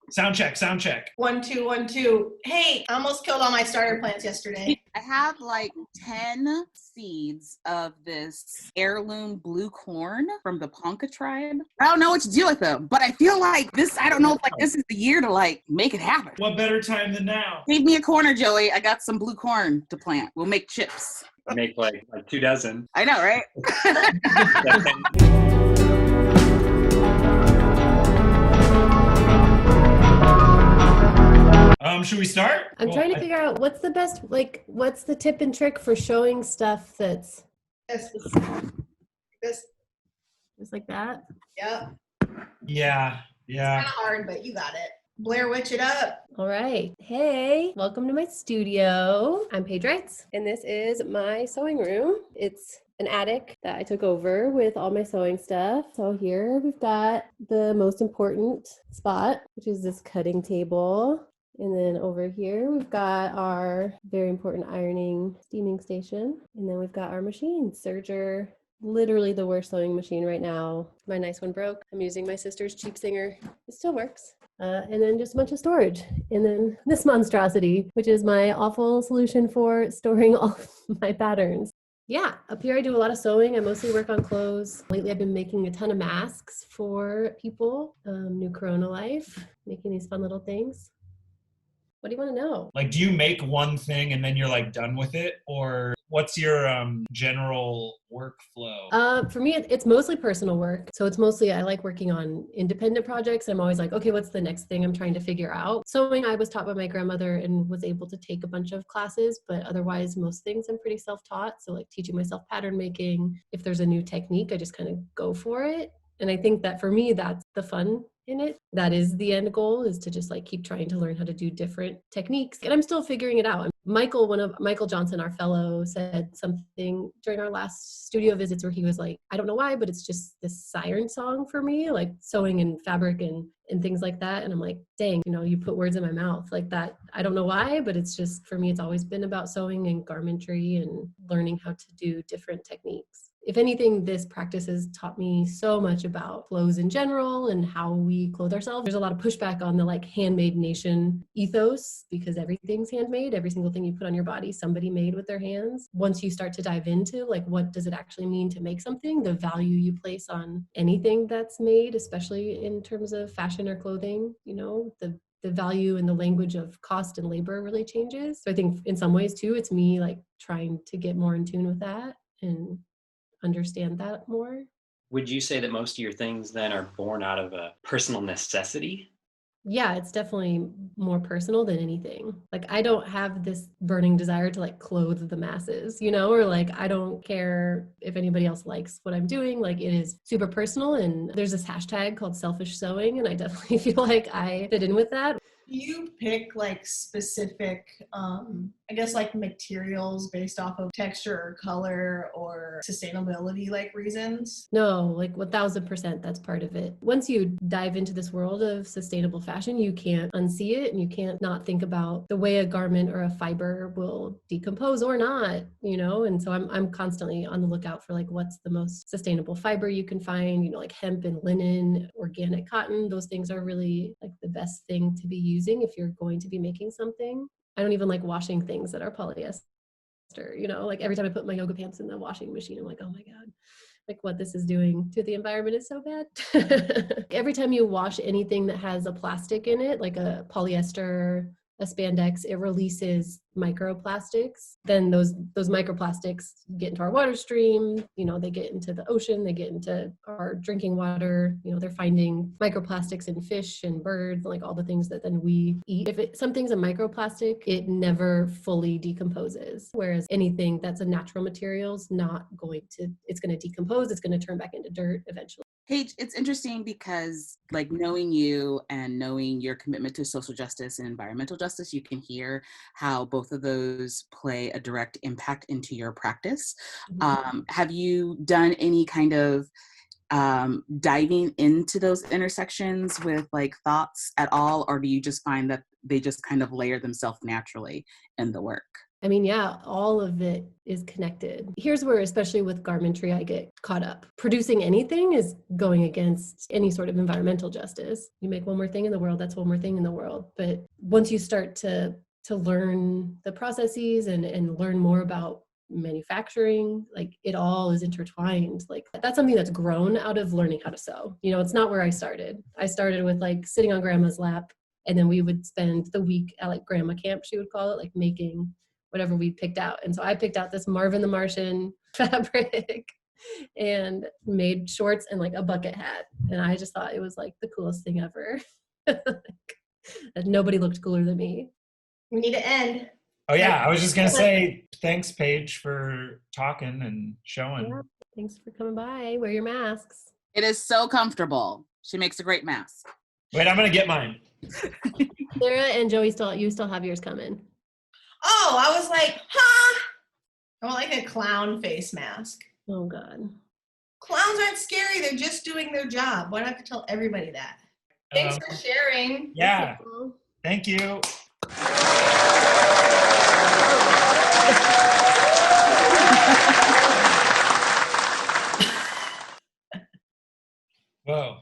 Sound check, sound check. 1, 2, 1, 2. Hey, I almost killed all my starter plants yesterday. I have like 10 seeds of this heirloom blue corn from the Ponca tribe. I don't know what to do with them, but I feel like I don't know if like this is the year to like make it happen. What better time than now? Give me a corner, Joey. I got some blue corn to plant. We'll make chips. Make like 2 dozen. I know, right? Should we start? I'm trying to figure out what's the tip and trick for showing stuff that's This. just like that. Yep. Yeah. It's kind of hard, but you got it. Blair Witch it up. All right. Hey, welcome to my studio. I'm Paige Reitz, and this is my sewing room. It's an attic that I took over with all my sewing stuff. So here we've got the most important spot, which is this cutting table. And then over here, we've got our very important ironing steaming station. And then we've got our machine, Serger, literally the worst sewing machine right now. My nice one broke. I'm using my sister's cheap singer. It still works. And then just a bunch of storage. And then this monstrosity, which is my awful solution for storing all my patterns. Yeah, up here I do a lot of sewing. I mostly work on clothes. Lately I've been making a ton of masks for people. New Corona life, making these fun little things. What do you want to know? Like, do you make one thing and then you're like done with it? Or what's your general workflow? For me, it's mostly personal work. So it's mostly, I like working on independent projects. I'm always like, okay, what's the next thing I'm trying to figure out? Sewing, I was taught by my grandmother and was able to take a bunch of classes, but otherwise most things I'm pretty self-taught. So like teaching myself pattern making. If there's a new technique, I just kind of go for it. And I think that for me, that's the fun in it. That is the end goal, is to just like keep trying to learn how to do different techniques. And I'm still figuring it out. Michael Johnson, our fellow, said something during our last studio visits where he was like, I don't know why, but it's just this siren song for me, like sewing and fabric and things like that. And I'm like, dang, you put words in my mouth like that. I don't know why, but it's just, for me, it's always been about sewing and garmentry and learning how to do different techniques. If anything, this practice has taught me so much about clothes in general and how we clothe ourselves. There's a lot of pushback on the like handmade nation ethos because everything's handmade. Every single thing you put on your body, somebody made with their hands. Once you start to dive into like, what does it actually mean to make something, the value you place on anything that's made, especially in terms of fashion or clothing, the value and the language of cost and labor really changes. So I think in some ways too, it's me like trying to get more in tune with that and understand that more. Would you say that most of your things then are born out of a personal necessity? Yeah, it's definitely more personal than anything. Like I don't have this burning desire to like clothe the masses, or like I don't care if anybody else likes what I'm doing. Like it is super personal, and there's this hashtag called selfish sewing, and I definitely feel like I fit in with that. Do you pick like specific, I guess like materials based off of texture or color or sustainability like reasons? No, like 1000%, that's part of it. Once you dive into this world of sustainable fashion, you can't unsee it, and you can't not think about the way a garment or a fiber will decompose or not, and so I'm constantly on the lookout for like what's the most sustainable fiber you can find, like hemp and linen, organic cotton. Those things are really like the best thing to be using if you're going to be making something. I don't even like washing things that are polyester, like every time I put my yoga pants in the washing machine, I'm like, oh my God, like what this is doing to the environment is so bad. Every time you wash anything that has a plastic in it, like a polyester, a spandex, it releases microplastics. Then those microplastics get into our water stream, they get into the ocean, they get into our drinking water, they're finding microplastics in fish and birds, like all the things that then we eat. If something's a microplastic, it never fully decomposes. Whereas anything that's a natural material is not going to, it's going to decompose, it's going to turn back into dirt eventually. Paige, it's interesting because like knowing you and knowing your commitment to social justice and environmental justice, you can hear how both of those play a direct impact into your practice. Mm-hmm. Have you done any kind of diving into those intersections with like thoughts at all, or do you just find that they just kind of layer themselves naturally in the work? I mean, yeah, all of it is connected. Here's where, especially with garmentry, I get caught up. Producing anything is going against any sort of environmental justice. You make one more thing in the world, that's one more thing in the world. But once you start to learn the processes and learn more about manufacturing, like it all is intertwined. Like that's something that's grown out of learning how to sew. You know, it's not where I started. I started with like sitting on grandma's lap, and then we would spend the week at like grandma camp, she would call it, like making whatever we picked out. And so I picked out this Marvin the Martian fabric and made shorts and like a bucket hat. And I just thought it was like the coolest thing ever. That nobody looked cooler than me. We need to end. Oh yeah, I was just gonna say thanks, Paige, for talking and showing. Yeah, thanks for coming by. Wear your masks. It is so comfortable. She makes a great mask. Wait, I'm gonna get mine. Sarah and Joey, you still have yours coming. Oh, I was like, huh? I want like a clown face mask. Oh God. Clowns aren't scary. They're just doing their job. Why do I have to tell everybody that? Thanks for sharing. Yeah. Thank you. Whoa.